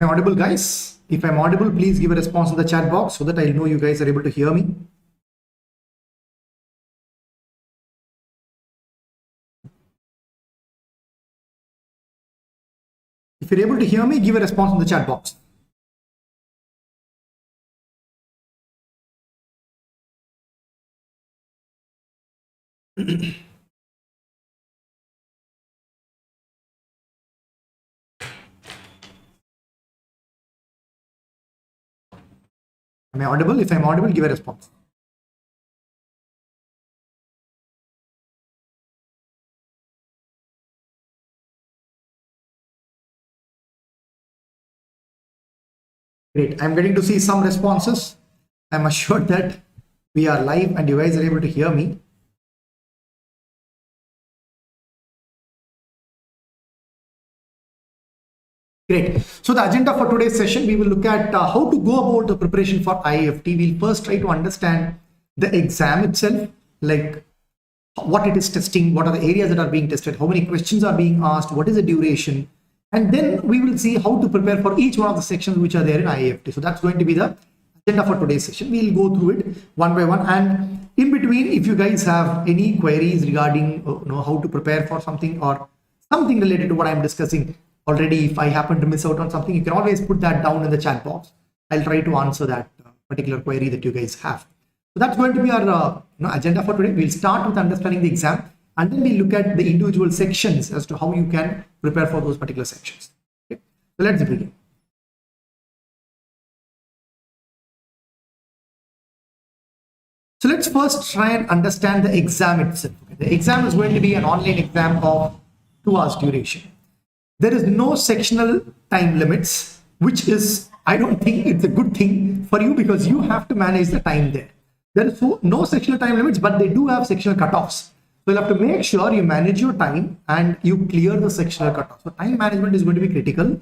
Am I audible, guys? If I'm audible, please give a response in the chat box so that I know you guys are able to hear me. If you're able to hear me, give a response in the chat box. Am I audible? If I'm audible, give a response. Great. I'm getting to see some responses. I'm assured that we are live and you guys are able to hear me. Great. So the agenda for today's session, we will look at how to go about the preparation for IIFT. We'll first try to understand the exam itself, like what it is testing, what are the areas that are being tested, how many questions are being asked, what is the duration, and then we will see how to prepare for each one of the sections which are there in IIFT. So that's going to be the agenda for today's session. We'll go through it one by one, and in between, if you guys have any queries regarding how to prepare for something or something related to what I'm discussing already, if I happen to miss out on something, you can always put that down in the chat box. I'll try to answer that particular query that you guys have. So that's going to be our agenda for today. We'll start with understanding the exam, and then we'll look at the individual sections as to how you can prepare for those particular sections. Okay, so let's begin. So let's first try and understand the exam itself. Okay, the exam is going to be an online exam of 2 hours duration. There is no sectional time limits, which is, I don't think it's a good thing for you because you have to manage the time there. There is no sectional time limits, but they do have sectional cutoffs. So you'll have to make sure you manage your time and you clear the sectional cutoff. So time management is going to be critical.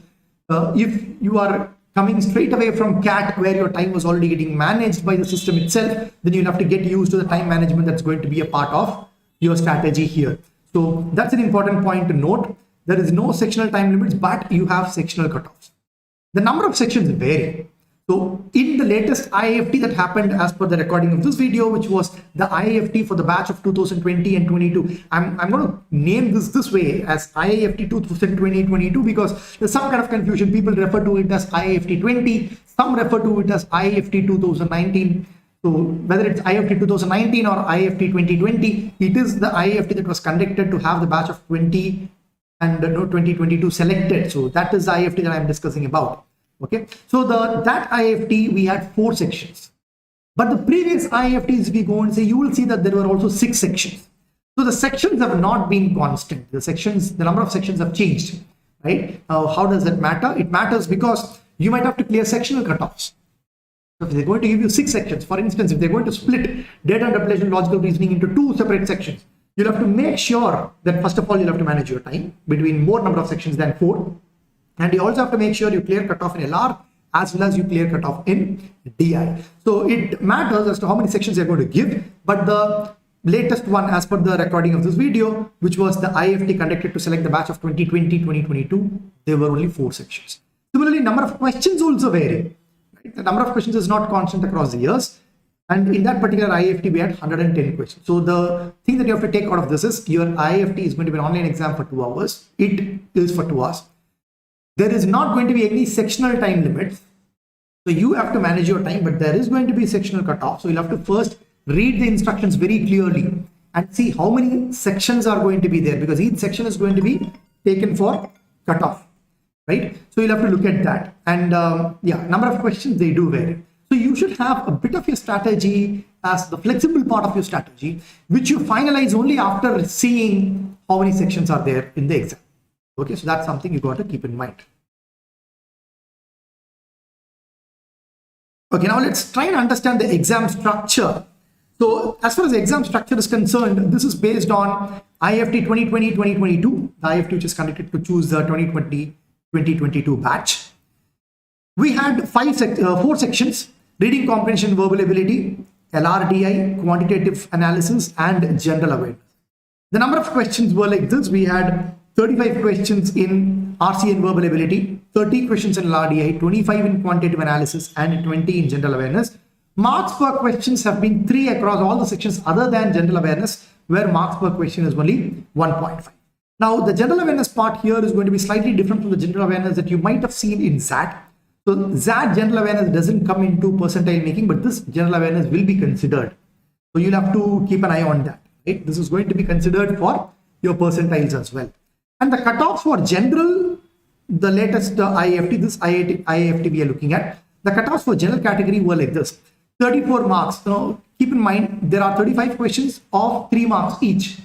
If you are coming straight away from CAT where your time was already getting managed by the system itself, then you'll have to get used to the time management that's going to be a part of your strategy here. So that's an important point to note. There is no sectional time limits, but you have sectional cutoffs. The number of sections vary. So in the latest IIFT that happened as per the recording of this video, which was the IIFT for the batch of 2020 and 22, I'm going to name this way as IIFT 2020-22 because there's some kind of confusion. People refer to it as IIFT 20, some refer to it as IIFT 2019. So whether it's IIFT 2019 or IIFT 2020, it is the IIFT that was conducted to have the batch of 20 and 2022 selected. So that is the IIFT that I'm discussing about. Okay, so that IIFT we had 4 sections, but the previous IIFTs, if we go and say, you will see that there were also 6 sections. So the sections have not been constant. The number of sections have changed, right? How does that matter? It matters because you might have to clear sectional cutoffs. So if they're going to give you 6 sections, for instance, if they're going to split data interpolation, logical reasoning into 2 separate sections, you'll have to make sure that first of all, you'll have to manage your time between more number of sections than 4. And you also have to make sure you clear cutoff in LR as well as you clear cutoff in DI. So it matters as to how many sections you're going to give. But the latest one, as per the recording of this video, which was the IIFT conducted to select the batch of 2020-2022, there were only 4 sections. Similarly, number of questions also vary. Right? The number of questions is not constant across the years. And in that particular IIFT, we had 110 questions. So the thing that you have to take out of this is your IIFT is going to be an online exam for 2 hours. It is for 2 hours. There is not going to be any sectional time limits. So you have to manage your time, but there is going to be sectional cutoff. So you'll have to first read the instructions very clearly and see how many sections are going to be there, because each section is going to be taken for cutoff, right? So you'll have to look at that. And number of questions, they do vary. So you should have a bit of your strategy as the flexible part of your strategy, which you finalize only after seeing how many sections are there in the exam. Okay, so that's something you got to keep in mind. Okay, now let's try and understand the exam structure. So as far as the exam structure is concerned, this is based on IIFT 2020-2022, the IIFT which is conducted to choose the 2020-2022 batch. We had 4 sections: reading comprehension, verbal ability, LRDI, quantitative analysis, and general awareness. The number of questions were like this. We had 35 questions in RC and verbal ability, 30 questions in LRDI, 25 in quantitative analysis, and 20 in general awareness. Marks per questions have been 3 across all the sections other than general awareness, where marks per question is only 1.5. Now, the general awareness part here is going to be slightly different from the general awareness that you might have seen in ZAT. So ZAT general awareness doesn't come into percentile making, but this general awareness will be considered. So you'll have to keep an eye on that. Right? This is going to be considered for your percentiles as well. And the cutoffs for general, the latest IIFT, this IIFT we are looking at, the cutoffs for general category were like this: 34 marks. So keep in mind, there are 35 questions of 3 marks each.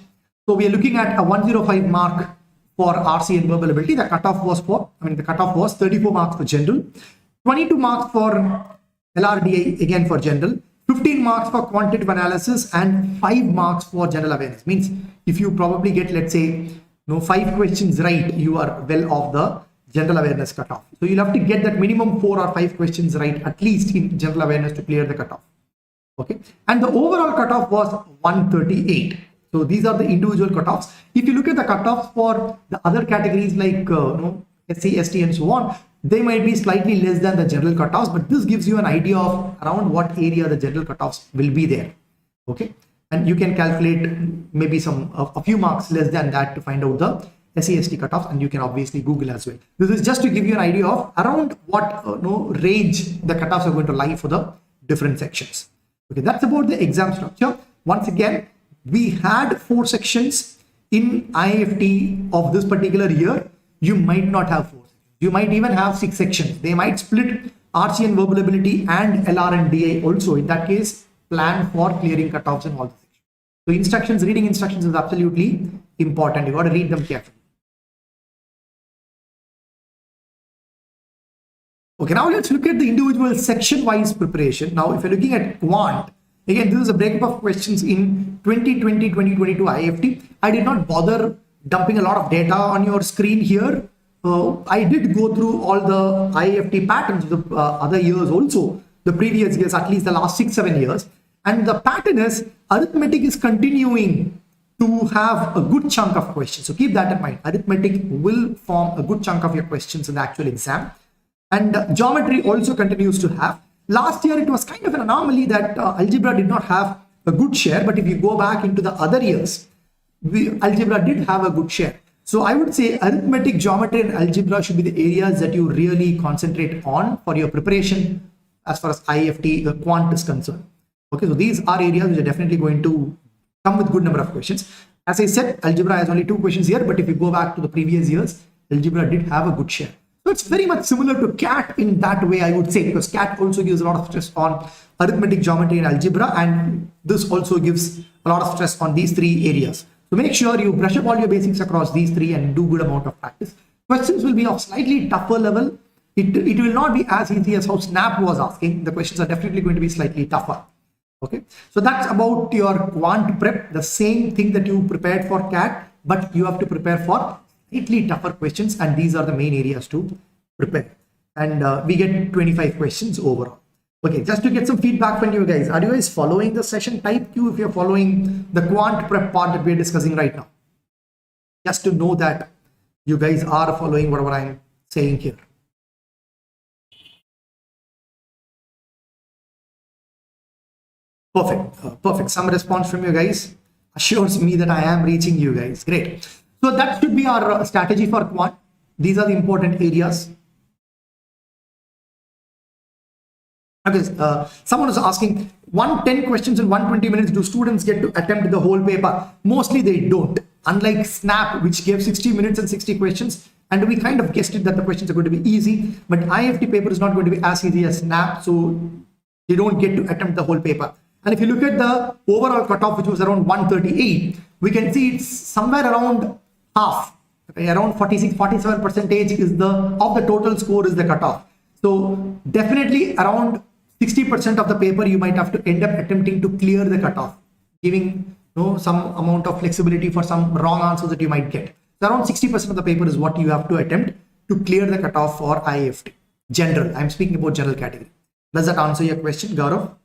So we are looking at a 105 mark for RC and verbal ability. The cutoff was 34 marks for general, 22 marks for LRDI again for general, 15 marks for quantitative analysis, and 5 marks for general awareness. Means if you probably get, let's say, 5 questions right, you are well off the general awareness cutoff. So you'll have to get that minimum 4 or 5 questions right at least in general awareness to clear the cutoff. Okay, and the overall cutoff was 138. So these are the individual cutoffs. If you look at the cutoffs for the other categories like SC, ST, and so on, they might be slightly less than the general cutoffs, but this gives you an idea of around what area the general cutoffs will be there. Okay, and you can calculate maybe a few marks less than that to find out the SC, ST cutoffs, and you can obviously Google as well. This is just to give you an idea of around what range the cutoffs are going to lie for the different sections. Okay, that's about the exam structure. Once again, we had 4 sections in IIFT of this particular year. You might not have 4. You might even have 6 sections. They might split RC and verbal ability and LR and DI also. In that case, plan for clearing cutoffs in all the sections. So instructions, reading instructions is absolutely important. You got to read them carefully. Okay, now let's look at the individual section-wise preparation. Now, if you're looking at Quant, again, this is a breakup of questions in 2020-2022 IIFT. I did not bother dumping a lot of data on your screen here. I did go through all the IIFT patterns of the other years also, the previous years, at least the last 6-7 years. And the pattern is arithmetic is continuing to have a good chunk of questions. So keep that in mind. Arithmetic will form a good chunk of your questions in the actual exam. And geometry also continues to have. Last year, it was kind of an anomaly that algebra did not have a good share. But if you go back into the other years, algebra did have a good share. So I would say arithmetic, geometry, and algebra should be the areas that you really concentrate on for your preparation as far as IIFT, the quant is concerned. Okay, so these are areas which are definitely going to come with good number of questions. As I said, algebra has only 2 questions here, but if you go back to the previous years, algebra did have a good share. So it's very much similar to CAT in that way, I would say, because CAT also gives a lot of stress on arithmetic, geometry, and algebra, and this also gives a lot of stress on these 3 areas. So make sure you brush up all your basics across these 3 and do good amount of practice. Questions will be of slightly tougher level. It will not be as easy as how Snap was asking. The questions are definitely going to be slightly tougher. Okay, so that's about your quant prep, the same thing that you prepared for CAT, but you have to prepare for slightly tougher questions, and these are the main areas to prepare. And we get 25 questions overall. Okay, just to get some feedback from you guys, are you guys following the session? Type Q if you're following the quant prep part that we're discussing right now. Just to know that you guys are following whatever I'm saying here. Perfect. Perfect. Some response from you guys assures me that I am reaching you guys. Great. So that should be our strategy for quant. These are the important areas. Okay, someone is asking 110 questions in 120 minutes. Do students get to attempt the whole paper? Mostly they don't. Unlike Snap, which gave 60 minutes and 60 questions. And we kind of guessed it that the questions are going to be easy. But IIFT paper is not going to be as easy as Snap. So you don't get to attempt the whole paper. And if you look at the overall cutoff, which was around 138, we can see it's somewhere around half. Okay, around 46-47% is of the total score is the cutoff. So definitely around 60% of the paper you might have to end up attempting to clear the cutoff, giving some amount of flexibility for some wrong answers that you might get. So around 60% of the paper is what you have to attempt to clear the cutoff for IIFT. General, I'm speaking about general category. Does that answer your question, Gaurav?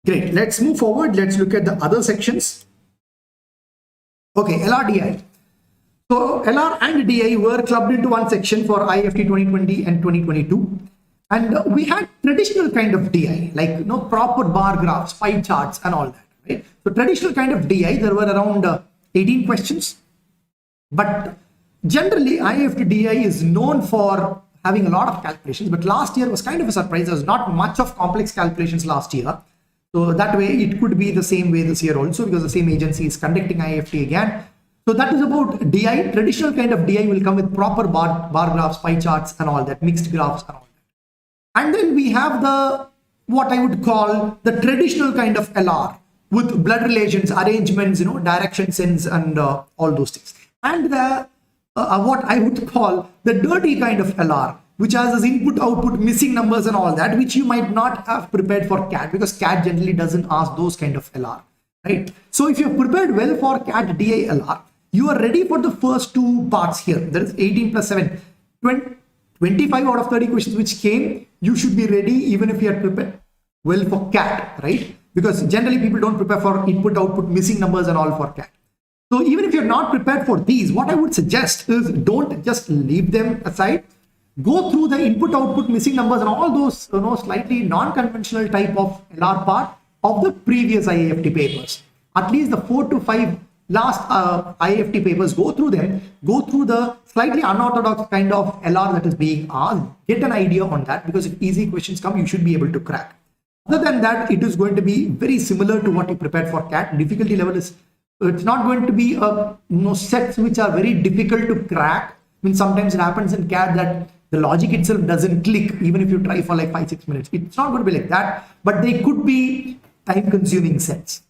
Great. Let's move forward. Let's look at the other sections. Okay, LRDI. So LR and DI were clubbed into one section for IIFT 2020 and 2022. And we had traditional kind of DI, like proper bar graphs, pie charts and all that, right? So traditional kind of DI, there were around 18 questions. But generally, IIFT DI is known for having a lot of calculations. But last year was kind of a surprise. There was not much of complex calculations last year. So that way, it could be the same way this year also, because the same agency is conducting IIFT again. So that is about DI. Traditional kind of DI will come with proper bar graphs, pie charts and all that, mixed graphs and all that. And then we have the, what I would call the traditional kind of LR with blood relations, arrangements, direction sense and all those things. And the what I would call the dirty kind of LR, which has this input, output, missing numbers and all that, which you might not have prepared for CAT, because CAT generally doesn't ask those kind of LR, right? So if you're prepared well for CAT DI LR, you are ready for the first two parts here. That is 18 plus 7, 25 out of 30 questions which came, you should be ready even if you are prepared well for CAT, right? Because generally people don't prepare for input, output, missing numbers and all for CAT. So even if you're not prepared for these, what I would suggest is don't just leave them aside. Go through the input, output, missing numbers and all those slightly non-conventional type of LR part of the previous IIFT papers. At least the 4 to 5 last IIFT papers, go through them, go through the slightly unorthodox kind of LR that is being asked, get an idea on that, because if easy questions come, you should be able to crack. Other than that, it is going to be very similar to what you prepared for CAT. Difficulty level is, it's not going to be sets which are very difficult to crack. I mean, sometimes it happens in CAT that the logic itself doesn't click, even if you try for like 5-6 minutes. It's not going to be like that, but they could be time-consuming sets.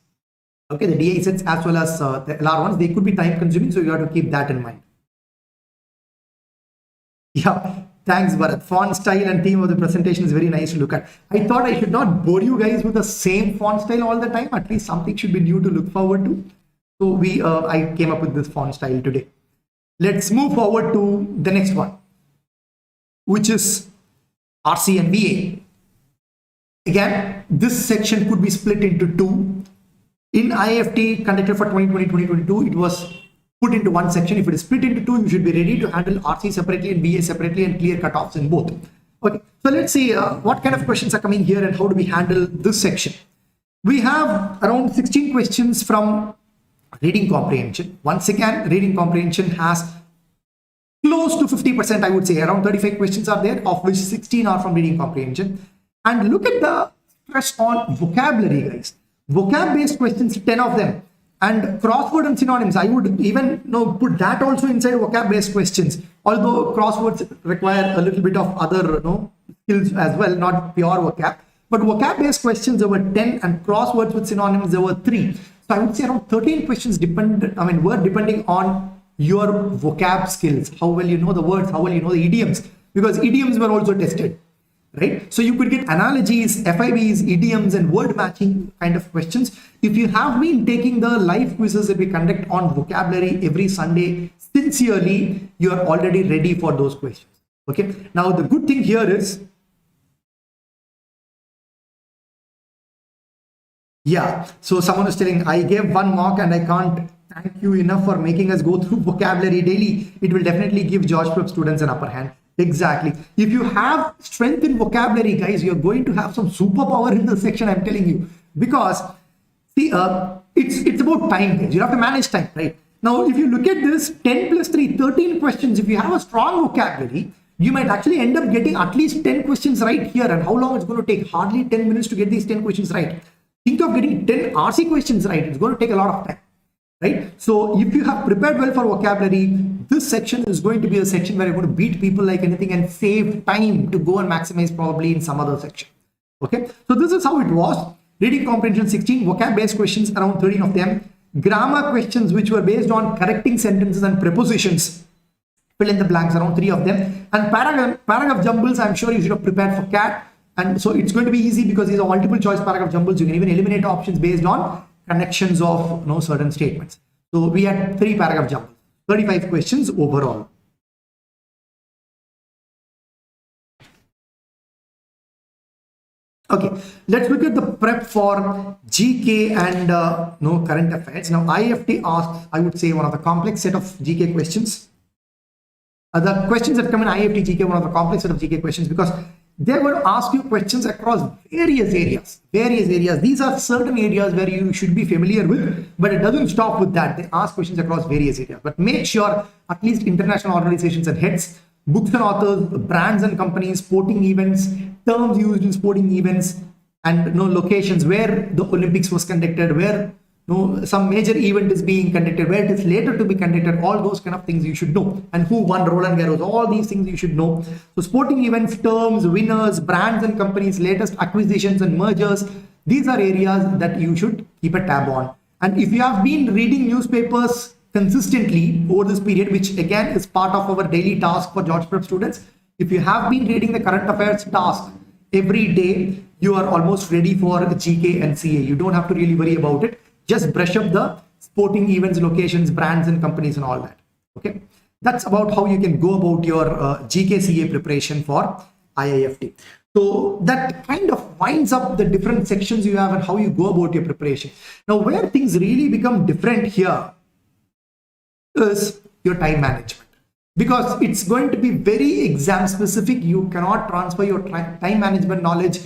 Okay, the DI sets as well as the LR ones, they could be time-consuming, so you have to keep that in mind. Yeah, thanks, Bharat. Font style and theme of the presentation is very nice to look at. I thought I should not bore you guys with the same font style all the time. At least something should be new to look forward to. So I came up with this font style today. Let's move forward to the next one, which is RC and VA. Again, this section could be split into two. In IIFT conducted for 2020-2022, it was put into one section. If it is split into two, you should be ready to handle RC separately and VA separately and clear cutoffs in both. Okay, so let's see what kind of questions are coming here and how do we handle this section. We have around 16 questions from reading comprehension. Once again, reading comprehension has close to 50%, I would say. Around 35 questions are there, of which 16 are from reading comprehension. And look at the stress on vocabulary, guys. Vocab-based questions, 10 of them. And crossword and synonyms, I would even put that also inside vocab-based questions. Although crosswords require a little bit of other skills as well, not pure vocab. But vocab-based questions, there were 10, and crosswords with synonyms, there were 3. So I would say around 13 questions were depending on your vocab skills, how well you know the words, how well you know the idioms, because idioms were also tested, right? So you could get analogies, FIVs, idioms and word matching kind of questions. If you have been taking the live quizzes that we conduct on vocabulary every Sunday sincerely, you are already ready for those questions. Okay, now the good thing here is, yeah, so someone is telling, I gave 1 mark and I can't thank you enough for making us go through vocabulary daily. It will definitely give George Prep students an upper hand. Exactly. If you have strength in vocabulary, guys, you're going to have some superpower in this section, I'm telling you. Because, see, it's about time, guys. You have to manage time, right? Now, if you look at this, 10 plus 3, 13 questions. If you have a strong vocabulary, you might actually end up getting at least 10 questions right here. And how long it's going to take? Hardly 10 minutes to get these 10 questions right. Think of getting 10 RC questions right. It's going to take a lot of time, right? So if you have prepared well for vocabulary, this section is going to be a section where you're going to beat people like anything and save time to go and maximize probably in some other section. Okay, so this is how it was. Reading comprehension 16, vocab-based questions around 13 of them. Grammar questions which were based on correcting sentences and prepositions. Fill in the blanks, around 3 of them. And paragraph jumbles, I'm sure you should have prepared for CAT. And so it's going to be easy because these are multiple choice paragraph jumbles. You can even eliminate options based on connections of certain statements. So we had 3 paragraph jumbles, 35 questions overall. Okay, let's look at the prep for GK and current affairs. Now, IIFT asks, I would say, one of the complex set of GK questions. The questions that come in IIFT GK, one of the complex set of GK questions, because they're going to ask you questions across various areas. These are certain areas where you should be familiar with, but it doesn't stop with that. They ask questions across various areas. But make sure at least international organizations and heads, books and authors, brands and companies, sporting events, terms used in sporting events, and locations where the Olympics was conducted, where some major event is being conducted, where it is later to be conducted. All those kind of things you should know, and who won Roland Garros. All these things you should know. So sporting events, terms, winners, brands and companies, latest acquisitions and mergers, these are areas that you should keep a tab on. And if you have been reading newspapers consistently over this period, which again is part of our daily task for George Prep students, if you have been reading the current affairs task every day, you are almost ready for GK and CA. You don't have to really worry about it. Just brush up the sporting events, locations, brands and companies and all that. Okay, that's about how you can go about your GKCA preparation for IIFT. So that kind of winds up the different sections you have and how you go about your preparation. Now, where things really become different here is your time management, because it's going to be very exam specific. You cannot transfer your time management knowledge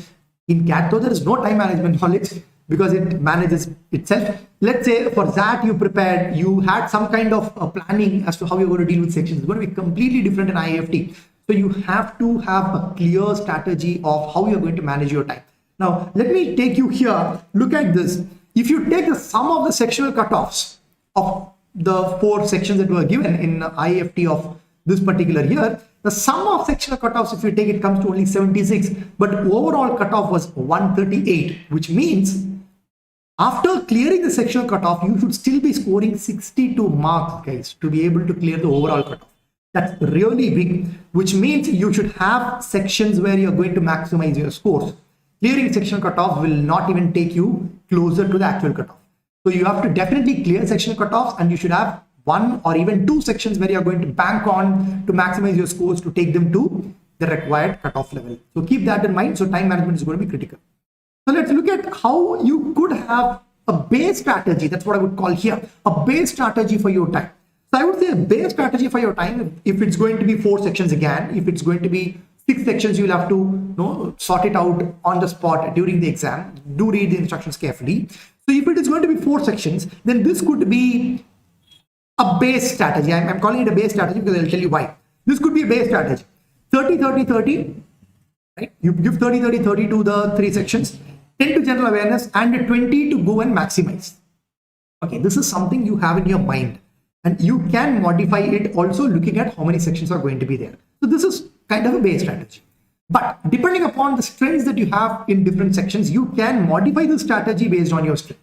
in CAT, though there is no time management knowledge because it manages itself. Let's say for that you prepared, you had some kind of planning as to how you're going to deal with sections. It's going to be completely different in IIFT. So you have to have a clear strategy of how you're going to manage your time. Now, let me take you here. Look at this. If you take the sum of the sectional cutoffs of the 4 sections that were given in IIFT of this particular year, the sum of sectional cutoffs, if you take it, comes to only 76, but overall cutoff was 138, which means after clearing the sectional cutoff, you should still be scoring 62 marks, guys, to be able to clear the overall cutoff. That's really big, which means you should have sections where you're going to maximize your scores. Clearing sectional cutoff will not even take you closer to the actual cutoff. So you have to definitely clear sectional cutoffs, and you should have 1 or even 2 sections where you're going to bank on to maximize your scores to take them to the required cutoff level. So keep that in mind. So time management is going to be critical. So let's look at how you could have a base strategy. That's what I would call here, a base strategy for your time. So I would say a base strategy for your time, if it's going to be 4 sections again, if it's going to be 6 sections, you'll have to sort it out on the spot during the exam. Do read the instructions carefully. So if it is going to be 4 sections, then this could be a base strategy. I'm calling it a base strategy because I'll tell you why. This could be a base strategy. 30, 30, 30, right? You give 30, 30, 30 to the 3 sections, 10 to general awareness, and 20 to go and maximize. Okay, this is something you have in your mind, and you can modify it also looking at how many sections are going to be there. So this is kind of a base strategy. But depending upon the strengths that you have in different sections, you can modify the strategy based on your strengths.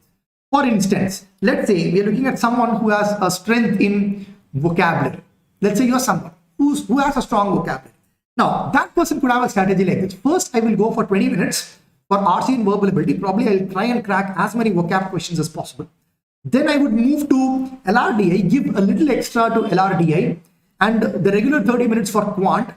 For instance, let's say we are looking at someone who has a strength in vocabulary. Let's say you're someone who has a strong vocabulary. Now, that person could have a strategy like this. First, I will go for 20 minutes for RC and verbal ability. Probably I'll try and crack as many vocab questions as possible. Then I would move to LRDI, give a little extra to LRDI, and the regular 30 minutes for Quant,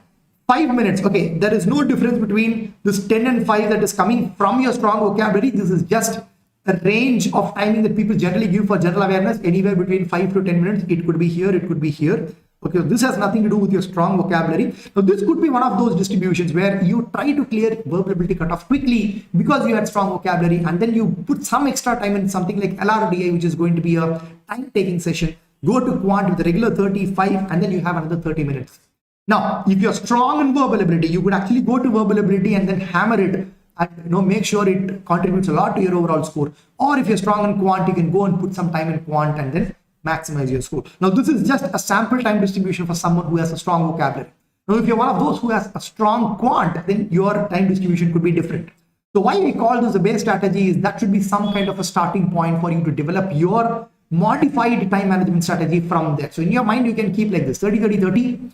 5 minutes. Okay, there is no difference between this 10 and 5 that is coming from your strong vocabulary. This is just a range of timing that people generally give for general awareness, anywhere between 5 to 10 minutes. It could be here, it could be here. Okay, this has nothing to do with your strong vocabulary. Now, this could be one of those distributions where you try to clear verbal ability cutoff quickly because you had strong vocabulary, and then you put some extra time in something like LRDI, which is going to be a time-taking session. Go to Quant with the regular 35, and then you have another 30 minutes. Now, if you're strong in verbal ability, you could actually go to verbal ability and then hammer it and make sure it contributes a lot to your overall score. Or if you're strong in Quant, you can go and put some time in Quant and then maximize your score. Now, this is just a sample time distribution for someone who has a strong vocabulary. Now, if you're one of those who has a strong Quant, then your time distribution could be different. So why we call this a base strategy is that should be some kind of a starting point for you to develop your modified time management strategy from there. So in your mind, you can keep like this: 30, 30, 30.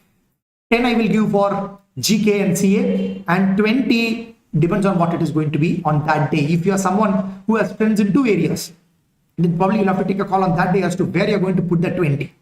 10 I will give for GK and CA, and 20 depends on what it is going to be on that day. If you are someone who has strengths in 2 areas, then probably you'll have to take a call on that day as to where you're going to put that 20.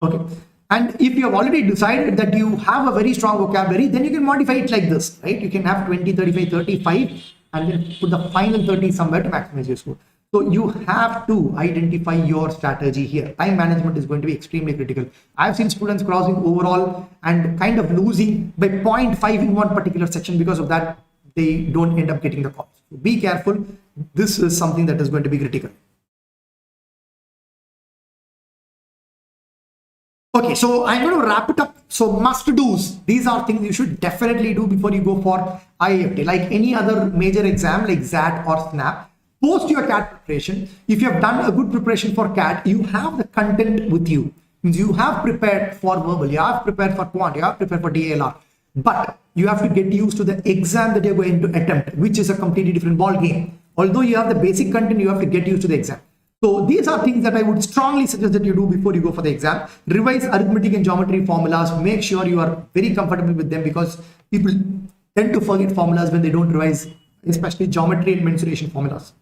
Okay. And if you have already decided that you have a very strong vocabulary, then you can modify it like this, right? You can have 20, 35, 35, and then put the final 30 somewhere to maximize your score. So you have to identify your strategy here. Time management is going to be extremely critical. I've seen students crossing overall and kind of losing by 0.5 in one particular section. Because of that, they don't end up getting the calls. So be careful. This is something that is going to be critical. Okay, so I'm going to wrap it up. So must-dos. These are things you should definitely do before you go for IIFT. Like any other major exam like XAT or SNAP, post your CAT preparation. If you have done a good preparation for CAT, you have the content with you. Means you have prepared for verbal, you have prepared for Quant, you have prepared for DLR. But you have to get used to the exam that you're going to attempt, which is a completely different ball game. Although you have the basic content, you have to get used to the exam. So these are things that I would strongly suggest that you do before you go for the exam. Revise arithmetic and geometry formulas. Make sure you are very comfortable with them, because people tend to forget formulas when they don't revise, especially geometry and mensuration formulas.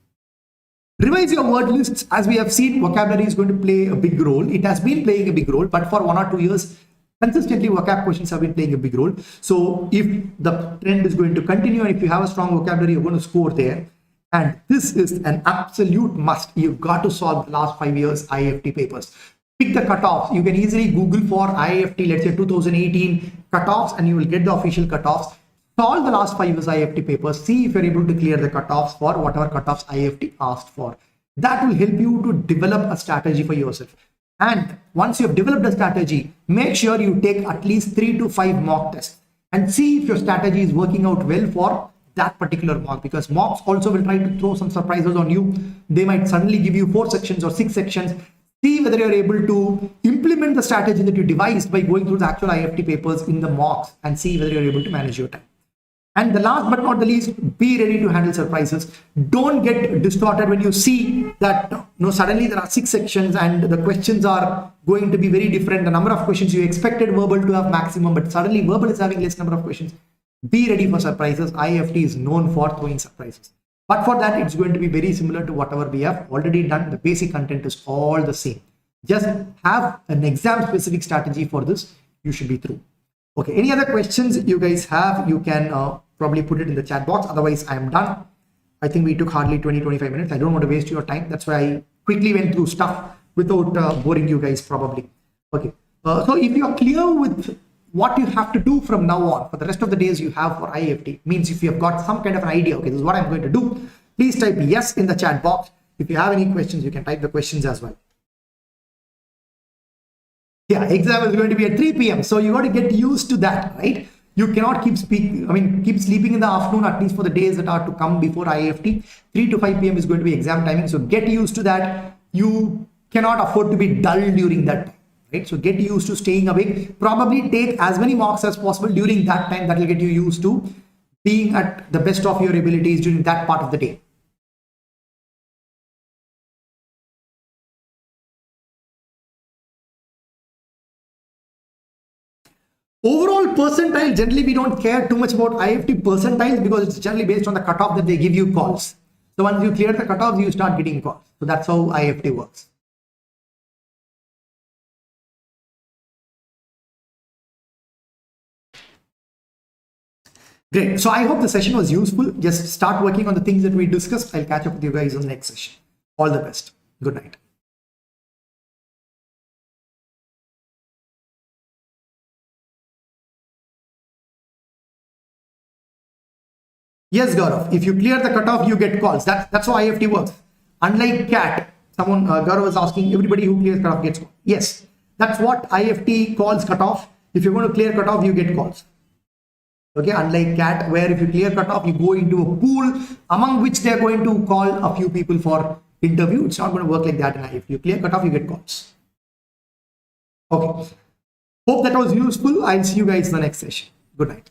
Revise your word lists. As we have seen, vocabulary is going to play a big role. It has been playing a big role, but for 1 or 2 years, consistently vocab questions have been playing a big role. So if the trend is going to continue, and if you have a strong vocabulary, you're going to score there. And this is an absolute must. You've got to solve the last 5 years IIFT papers. Pick the cutoffs. You can easily Google for IIFT, let's say 2018 cutoffs, and you will get the official cutoffs. Solve the last 5 years IIFT papers. See if you're able to clear the cutoffs for whatever cutoffs IIFT asked for. That will help you to develop a strategy for yourself. And once you have developed a strategy, make sure you take at least 3 to 5 mock tests and see if your strategy is working out well for that particular mock, because mocks also will try to throw some surprises on you. They might suddenly give you 4 sections or 6 sections. See whether you're able to implement the strategy that you devised by going through the actual IIFT papers in the mocks, and see whether you're able to manage your time. And the last but not the least, be ready to handle surprises. Don't get distorted when you see that suddenly there are 6 sections and the questions are going to be very different. The number of questions you expected verbal to have maximum, but suddenly verbal is having less number of questions. Be ready for surprises. IIFT is known for throwing surprises. But for that, it's going to be very similar to whatever we have already done. The basic content is all the same. Just have an exam specific strategy for this. You should be through. Okay, any other questions you guys have, you can probably put it in the chat box. Otherwise, I am done. I think we took hardly 20-25 minutes. I don't want to waste your time. That's why I quickly went through stuff without boring you guys probably. Okay, so if you are clear with what you have to do from now on for the rest of the days you have for IIFT, means if you have got some kind of an idea, okay, this is what I'm going to do, please type yes in the chat box. If you have any questions, you can type the questions as well. Yeah, exam is going to be at 3 p.m. So you got to get used to that, right? You cannot keep sleeping in the afternoon, at least for the days that are to come before IIFT. 3 to 5 p.m. is going to be exam timing. So get used to that. You cannot afford to be dull during that time. Right? So get used to staying awake. Probably take as many mocks as possible during that time. That will get you used to being at the best of your abilities during that part of the day. Overall percentile, generally we don't care too much about IIFT percentiles, because it's generally based on the cutoff that they give you calls. So once you clear the cutoff, you start getting calls. So that's how IIFT works. Great. So I hope the session was useful. Just start working on the things that we discussed. I'll catch up with you guys on the next session. All the best. Good night. Yes, Gaurav. If you clear the cutoff, you get calls. That's how IIFT works. Unlike CAT, someone Gaurav was asking, everybody who clears cutoff gets calls. Yes, that's what IIFT calls cutoff. If you're going to clear cutoff, you get calls. Okay, unlike CAT, where if you clear cutoff, you go into a pool among which they're going to call a few people for interview. It's not going to work like that. If you clear cutoff, you get calls. Okay. Hope that was useful. I'll see you guys in the next session. Good night.